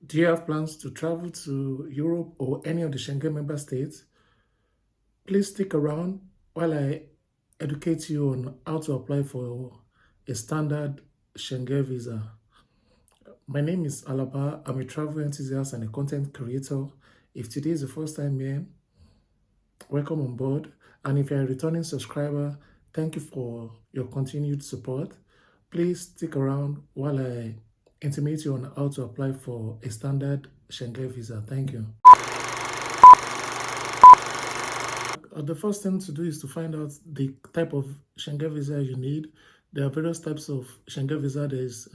Do you have plans to travel to Europe or any of the Schengen member states? Please stick around while I educate you on how to apply for a standard Schengen visa. My name is Alaba. I'm a travel enthusiast and a content creator. If today is the first time here, welcome on board. And if you're a returning subscriber, thank you for your continued support. Please stick around while I intimate you on how to apply for a standard Schengen visa. Thank you. The first thing to do is to find out the type of Schengen visa you need. There are various types of Schengen visa. There's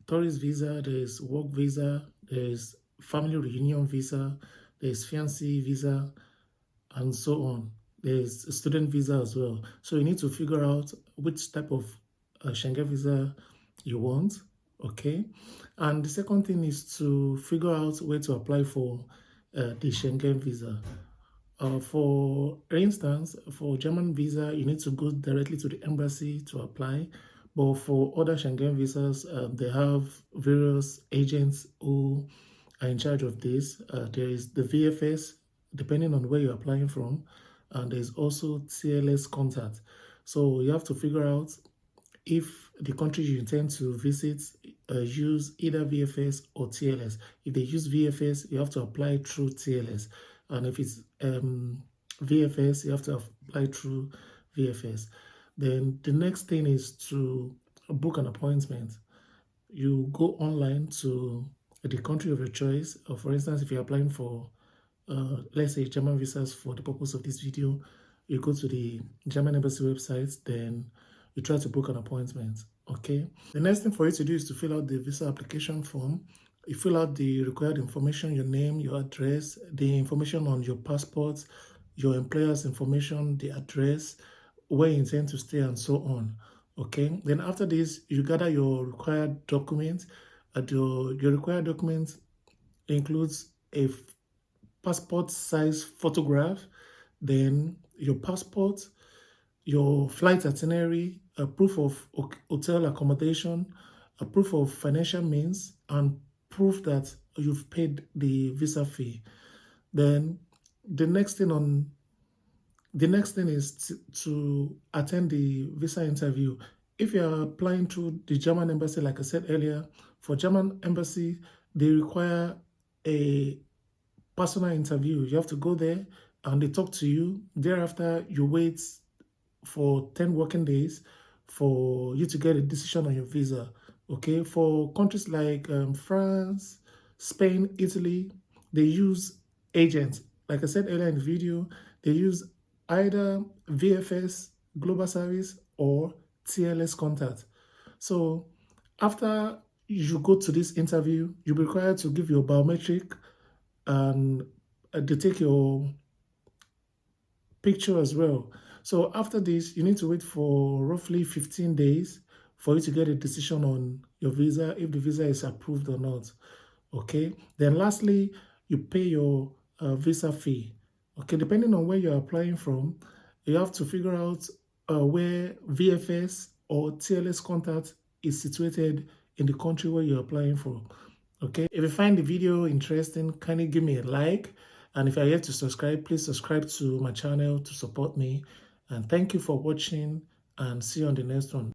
tourist visa, there's work visa, there's family reunion visa, there's fiancé visa, and so on. There's a student visa as well. So you need to figure out which type of Schengen visa you want, okay? And the second thing is to figure out where to apply for the Schengen visa. For instance, for German visa, you need to go directly to the embassy to apply. But for other Schengen visas, they have various agents who are in charge of this. There is the VFS, depending on where you're applying from, and there's also TLS contact. So you have to figure out if the country you intend to visit use either VFS or TLS. If they use VFS, you have to apply through TLS. And if it's VFS, you have to apply through VFS. Then the next thing is to book an appointment. You go online to the country of your choice. For instance, if you're applying for, let's say, German visas for the purpose of this video, you go to the German embassy website, then you try to book an appointment, okay? The next thing for you to do is to fill out the visa application form. You fill out the required information, your name, your address, the information on your passport, your employer's information, the address, where you intend to stay, and so on, okay? Then after this, you gather your required documents. Your required documents includes a passport size photograph, then your passport, your flight itinerary, a proof of hotel accommodation, a proof of financial means, and proof that you've paid the visa fee. Then the next thing is to attend the visa interview. If you're applying through the German embassy, like I said earlier, for German embassy, they require a personal interview. You have to go there and they talk to you. Thereafter, you wait for 10 working days for you to get a decision on your visa. Okay, for countries like France, Spain, Italy, they use agents. Like I said earlier in the video, they use either VFS, Global Service, or TLS contact. So after you go to this interview, you'll be required to give your biometric and they take your picture as well. So after this, you need to wait for roughly 15 days for you to get a decision on your visa, if the visa is approved or not, okay? Then lastly, you pay your visa fee, okay? Depending on where you're applying from, you have to figure out where VFS or TLS contact is situated in the country where you're applying for, okay? If you find the video interesting, kindly give me a like. And if you're yet to subscribe, please subscribe to my channel to support me. And thank you for watching and see you on the next one.